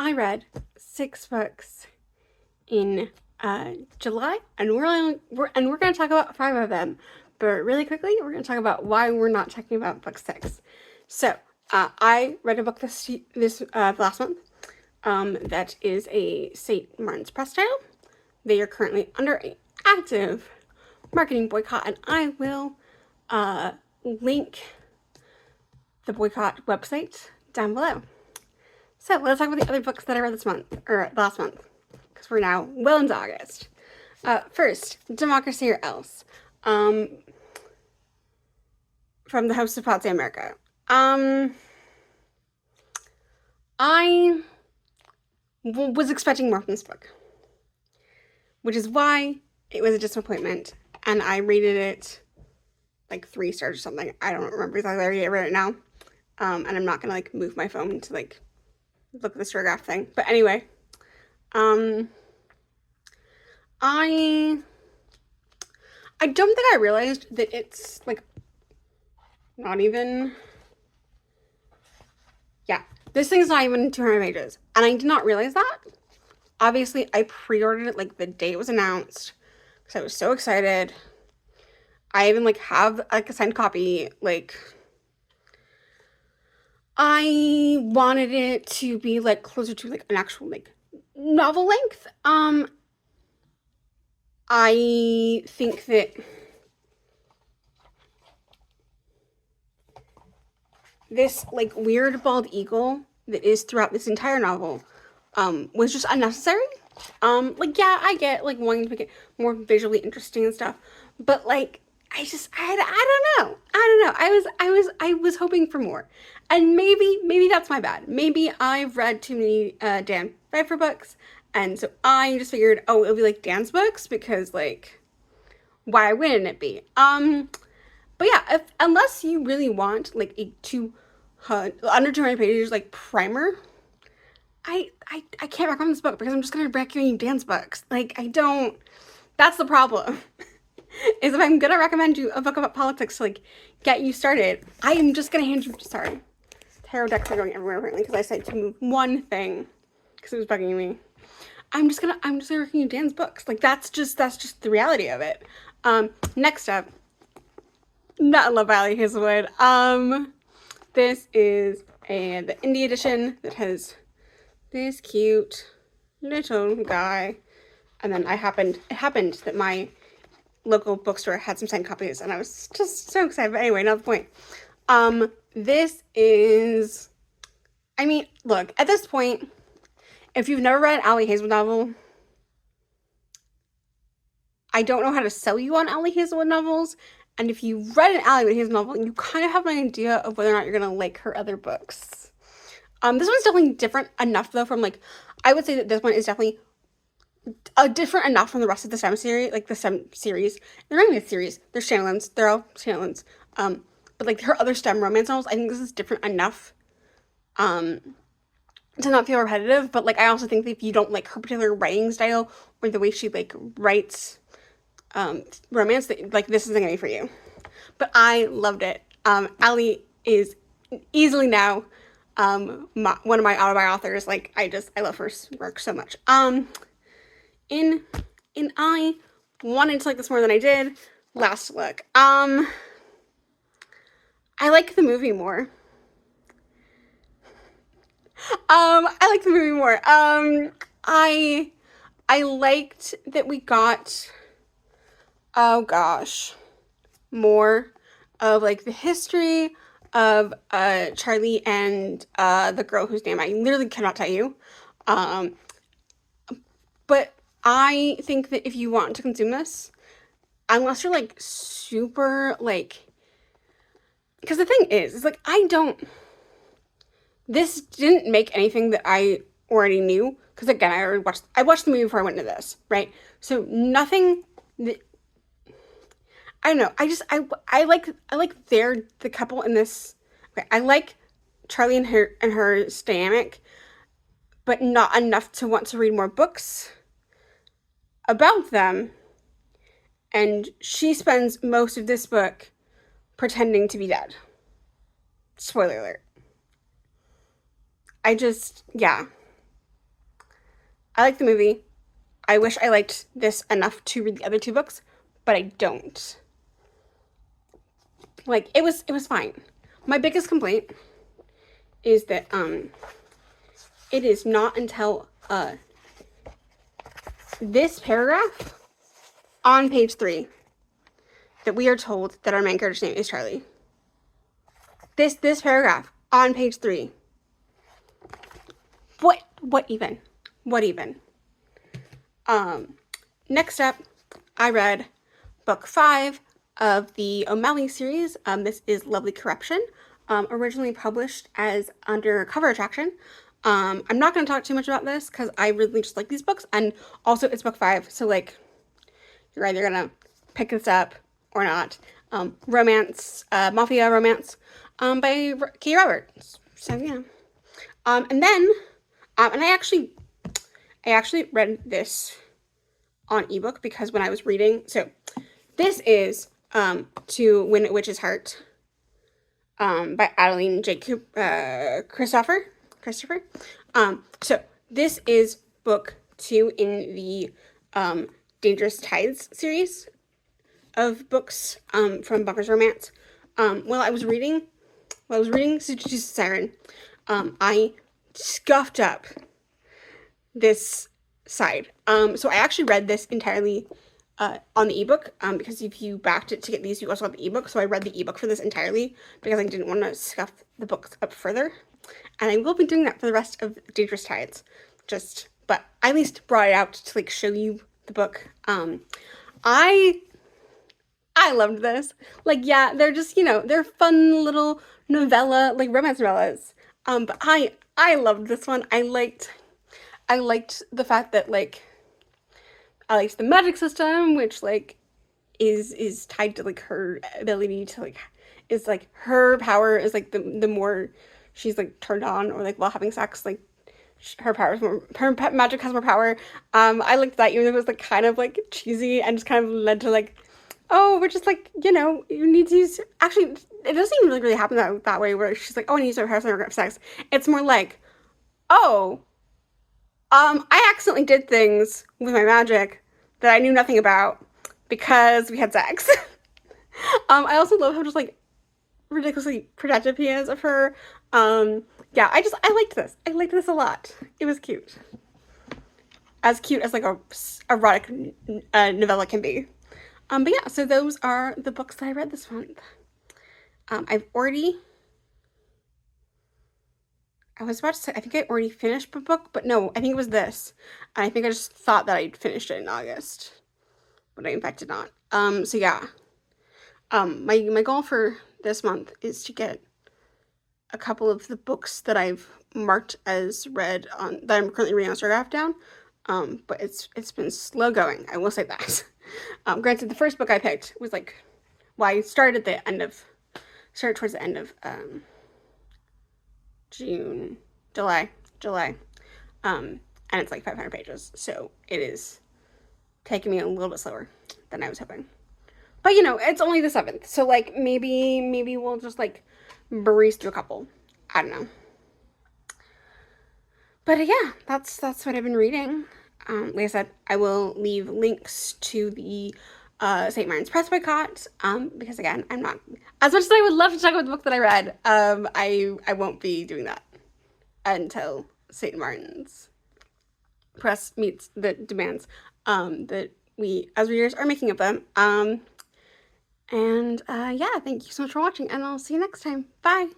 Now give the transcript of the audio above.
I read 6 books in July, and we're going to talk about 5 of them. But really quickly, we're going to talk about why we're not talking about book 6. So I read a book this last month. That is a St. Martin's Press title. They are currently under an active marketing boycott, and I will link the boycott website down below. So let's talk about the other books that I read this month, or last month, because we're now well into August. First, Democracy or Else, from the House of Pod Say America. I was expecting more from this book, which is why it was a disappointment, and I rated it like 3 stars or something. I don't remember exactly. I read it now, and I'm not gonna like move my phone to like look at the story graph thing. But anyway, I don't think I realized that it's like not even, this thing's not even 200 pages, and I did not realize that. Obviously, I pre-ordered it like the day it was announced because I was so excited. I even like have like a signed copy. Like, I wanted it to be like closer to like an actual like novel length. I think that this like weird bald eagle that is throughout this entire novel was just unnecessary. Like, yeah, I get like wanting to make it more visually interesting and stuff, but like I don't know. I was hoping for more, and maybe that's my bad. Maybe I've read too many Dan Pfeiffer books, and so I just figured, oh, it'll be like Dan's books because like, why wouldn't it be? But yeah, unless you really want like a under 200 pages like primer, I can't recommend this book because I'm just gonna recommend you Dan's books. Like, I don't. That's the problem. Is if I'm gonna recommend you a book about politics to like get you started, I am just gonna hand you. Sorry, tarot decks are going everywhere apparently because I said to move one thing because it was bugging me. I'm just gonna recommend you Dan's books. Like, that's just the reality of it. Next up, Not Love Valley Hazelwood. This is the indie edition that has this cute little guy, and then it happened that my local bookstore had some signed copies, and I was just so excited. But anyway, not the point. This is, I mean, look, at this point, if you've never read an Ali Hazelwood novel, I don't know how to sell you on Ali Hazelwood novels. And if you read an Ali Hazelwood novel, you kind of have an idea of whether or not you're gonna like her other books. This one's definitely different enough though from like, I would say that this one is definitely different enough from the rest of the STEM series, like the STEM series. They're not even a series. They're standalones. They're all standalones. But like her other STEM romance novels, I think this is different enough to not feel repetitive. But like, I also think that if you don't like her particular writing style or the way she like writes romance, that like this isn't gonna be for you. But I loved it. Ali is easily now one of my auto-buy authors. Like, I love her work so much. In I wanted to like this more than I did. Last look. I like the movie more. I like the movie more. I liked that we got, oh gosh, more of like the history of Charlie and the girl whose name I literally cannot tell you. But I think that if you want to consume this, unless you're like super like, because the thing is like, this didn't make anything that I already knew, because again, I watched the movie before I went into this, right? So nothing that, I don't know, I like the couple in this. Okay, I like Charlie and her dynamic, but not enough to want to read more books about them. And she spends most of this book pretending to be dead. Spoiler alert. Yeah. I like the movie. I wish I liked this enough to read the other 2 books, but I don't. Like, it was fine. My biggest complaint is that it is not until this paragraph on page 3 that we are told that our main character's name is Charlie. This paragraph on page 3. What even? What even? Next up, I read book 5 of the O'Malley series. This is Lovely Corruption, originally published as under Cover Attraction. I'm not going to talk too much about this because I really just like these books, and also it's book 5, so like you're either going to pick this up or not. Romance, mafia romance, by Katee Roberts. So yeah. And then, and I actually read this on ebook because when I was reading, so this is To Win a Witch's Heart, by Adeline Jacob Christopher. So this is book 2 in the Dangerous Tides series of books from Bunker's Romance. While I was reading Seduce Siren, I scuffed up this side. So I actually read this entirely on the ebook, because if you backed it to get these, you also got the ebook. So I read the ebook for this entirely because I didn't want to scuff the books up further. And I will be doing that for the rest of Dangerous Tides. But I at least brought it out to like show you the book. I loved this. Like, yeah, they're just, they're fun little novella, like romance novellas. But I loved this one. I liked the fact that like I liked the magic system, which like is tied to like her ability to like, is like her power is like the more she's like turned on or like while having sex, like her power is more, her magic has more power. I liked that, even though it was like kind of like cheesy and just kind of led to like, oh, we're just like, you need to use, actually it doesn't even really happen that way where she's like, oh, I need to use my power so I don't have sex. It's more like, oh, I accidentally did things with my magic that I knew nothing about because we had sex. I also love how just like ridiculously protective he is of her. Yeah, I liked this. I liked this a lot. It was cute. As cute as like a erotic novella can be. But yeah, so those are the books that I read this month. I was about to say, I think I already finished a book, but no, I think it was this. And I think I just thought that I'd finished it in August, but I in fact did not. So yeah. My goal for this month is to get a couple of the books that I've marked as read on, that I'm currently reading on Starcraft down. But it's been slow going, I will say that. Granted, the first book I picked was like, well, I started towards the end of July. And it's like 500 pages, so it is taking me a little bit slower than I was hoping. But it's only the 7th, so like maybe we'll just like breeze through a couple. I don't know. But yeah, that's what I've been reading. Like I said, I will leave links to the St. Martin's Press boycott, because again, I'm not, as much as I would love to talk about the book that I read, I won't be doing that until St. Martin's Press meets the demands that we as readers are making of them. And yeah, thank you so much for watching, and I'll see you next time. Bye!